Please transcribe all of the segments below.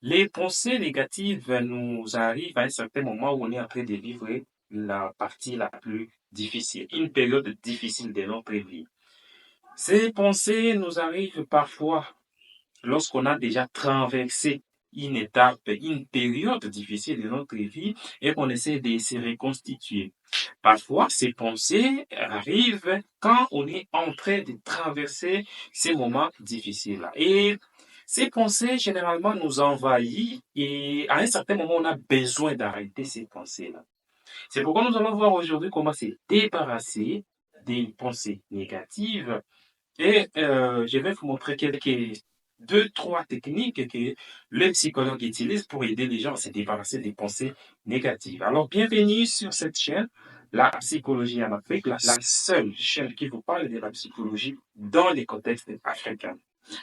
Les pensées négatives nous arrivent à un certain moment où on est en train de vivre la partie la plus difficile, une période difficile de notre vie. Ces pensées nous arrivent parfois lorsqu'on a déjà traversé une étape, une période difficile de notre vie et qu'on essaie de se reconstituer. Parfois, ces pensées arrivent quand on est en train de traverser ces moments difficiles-là. Et ces pensées, généralement, nous envahissent et à un certain moment, on a besoin d'arrêter ces pensées-là. C'est pourquoi nous allons voir aujourd'hui comment se débarrasser des pensées négatives et je vais vous montrer quelques deux, trois techniques que le psychologue utilise pour aider les gens à se débarrasser des pensées négatives. Alors, bienvenue sur cette chaîne, la psychologie en Afrique, la seule chaîne qui vous parle de la psychologie dans les contextes africains.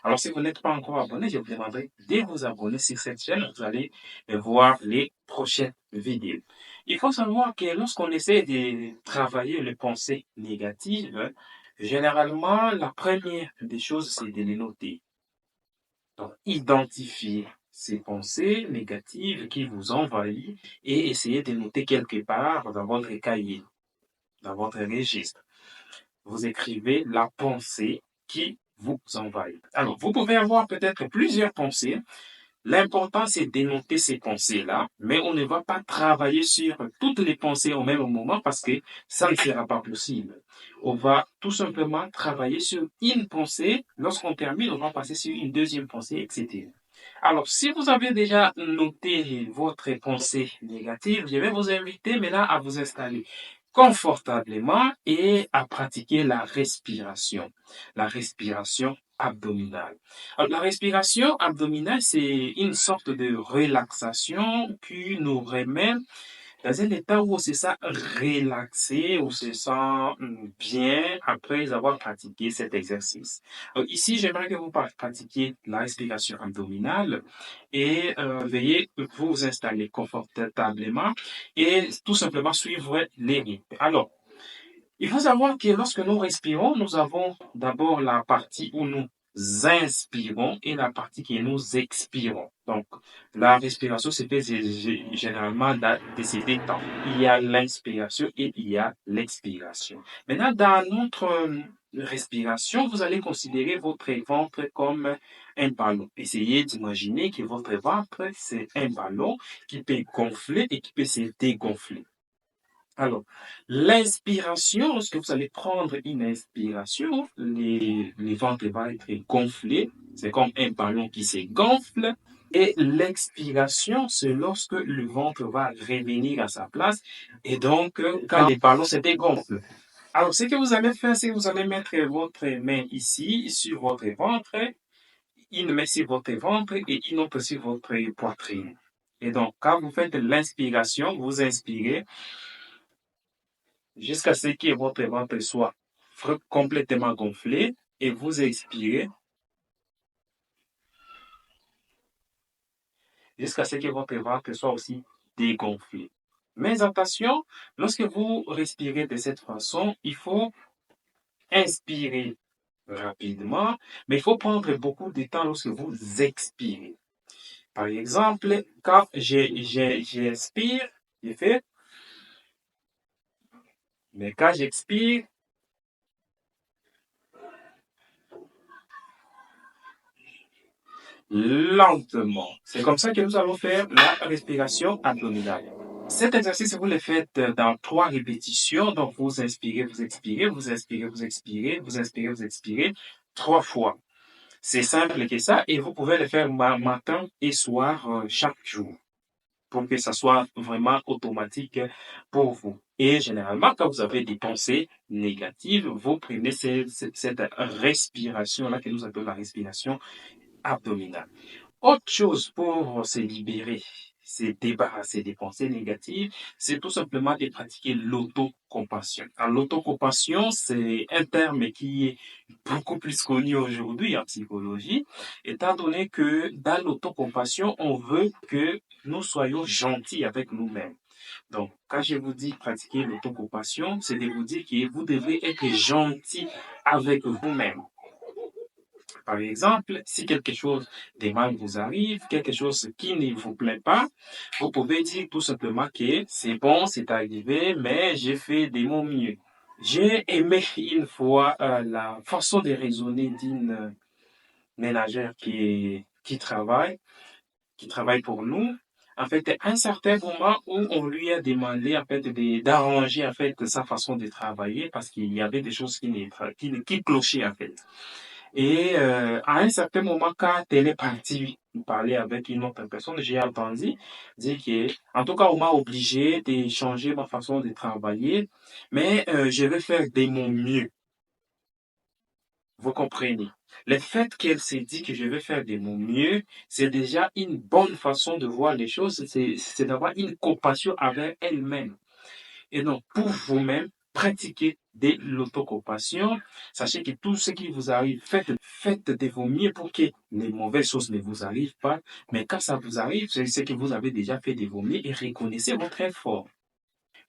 Alors, si vous n'êtes pas encore abonné, je vous demanderai de vous abonner sur cette chaîne. Vous allez voir les prochaines vidéos. Il faut savoir que lorsqu'on essaie de travailler les pensées négatives, généralement, la première des choses, c'est de les noter. Donc, identifier ces pensées négatives qui vous envahissent et essayez de noter quelque part dans votre cahier, dans votre registre. Vous écrivez la pensée qui vous envahit. Alors, vous pouvez avoir peut-être plusieurs pensées. L'important, c'est d'énoter ces pensées-là, mais on ne va pas travailler sur toutes les pensées au même moment parce que ça ne sera pas possible. On va tout simplement travailler sur une pensée. Lorsqu'on termine, on va passer sur une deuxième pensée, etc. Alors, si vous avez déjà noté votre pensée négative, je vais vous inviter maintenant à vous installer confortablement et à pratiquer la respiration abdominale. Alors, la respiration abdominale, c'est une sorte de relaxation qui nous remet dans un état où on se sent relaxé, on se sent bien après avoir pratiqué cet exercice. Ici, j'aimerais que vous pratiquiez la respiration abdominale et veuillez vous installer confortablement et tout simplement suivre les rythmes. Alors, il faut savoir que lorsque nous respirons, nous avons d'abord la partie où nous inspirons et la partie que nous expirons. Donc, la respiration se fait généralement dans ces deux temps. Il y a l'inspiration et il y a l'expiration. Maintenant, dans notre respiration, vous allez considérer votre ventre comme un ballon. Essayez d'imaginer que votre ventre, c'est un ballon qui peut gonfler et qui peut se dégonfler. Alors, l'inspiration, lorsque vous allez prendre une inspiration, les ventres vont être gonflés. C'est comme un ballon qui se gonfle. Et l'expiration, c'est lorsque le ventre va revenir à sa place. Et donc, quand les ballons se dégonflent. Alors, ce que vous allez faire, c'est que vous allez mettre votre main ici, sur votre ventre, une main sur votre ventre et une autre sur votre poitrine. Et donc, quand vous faites l'inspiration, vous inspirez jusqu'à ce que votre ventre soit complètement gonflé et vous expirez jusqu'à ce que votre ventre soit aussi dégonflé. Mais attention, lorsque vous respirez de cette façon, il faut inspirer rapidement, mais il faut prendre beaucoup de temps lorsque vous expirez. Par exemple, quand j'inspire, je fais, mais quand j'expire, lentement. C'est comme ça que nous allons faire la respiration abdominale. Cet exercice, vous le faites dans 3 répétitions. Donc, vous inspirez, vous expirez, vous inspirez, vous expirez, vous inspirez, vous expirez 3 fois. C'est simple que ça et vous pouvez le faire matin et soir chaque jour pour que ça soit vraiment automatique pour vous. Et généralement, quand vous avez des pensées négatives, vous prenez cette respiration-là que nous appelons la respiration abdominale. Autre chose pour se libérer, se débarrasser des pensées négatives, c'est tout simplement de pratiquer l'autocompassion. Alors, l'autocompassion, c'est un terme qui est beaucoup plus connu aujourd'hui en psychologie, étant donné que dans l'autocompassion, on veut que nous soyons gentils avec nous-mêmes. Donc, quand je vous dis pratiquer l'autocompassion, c'est de vous dire que vous devez être gentil avec vous-même. Par exemple, si quelque chose de mal vous arrive, quelque chose qui ne vous plaît pas, vous pouvez dire tout simplement que c'est bon, c'est arrivé, mais j'ai fait de mon mieux. J'ai aimé une fois la façon de raisonner d'une ménagère qui travaille pour nous. En fait, à un certain moment où on lui a demandé en fait d'arranger en fait sa façon de travailler parce qu'il y avait des choses qui clochaient en fait. Et à un certain moment, quand elle est partie parler avec une autre personne, j'ai entendu dire que, en tout cas, on m'a obligé de changer ma façon de travailler, mais je vais faire de mon mieux. Vous comprenez? Le fait qu'elle s'est dit que je vais faire de mon mieux, c'est déjà une bonne façon de voir les choses, c'est d'avoir une compassion avec elle-même. Et donc, pour vous-même, pratiquez de l'autocompassion. Sachez que tout ce qui vous arrive, faites de vos mieux pour que les mauvaises choses ne vous arrivent pas. Mais quand ça vous arrive, c'est que vous avez déjà fait de vos mieux et reconnaissez votre effort.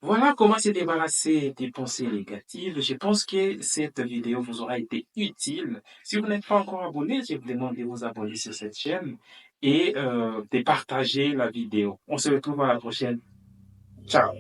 Voilà comment se débarrasser des pensées négatives. Je pense que cette vidéo vous aura été utile. Si vous n'êtes pas encore abonné, je vous demande de vous abonner sur cette chaîne et de partager la vidéo. On se retrouve à la prochaine. Ciao.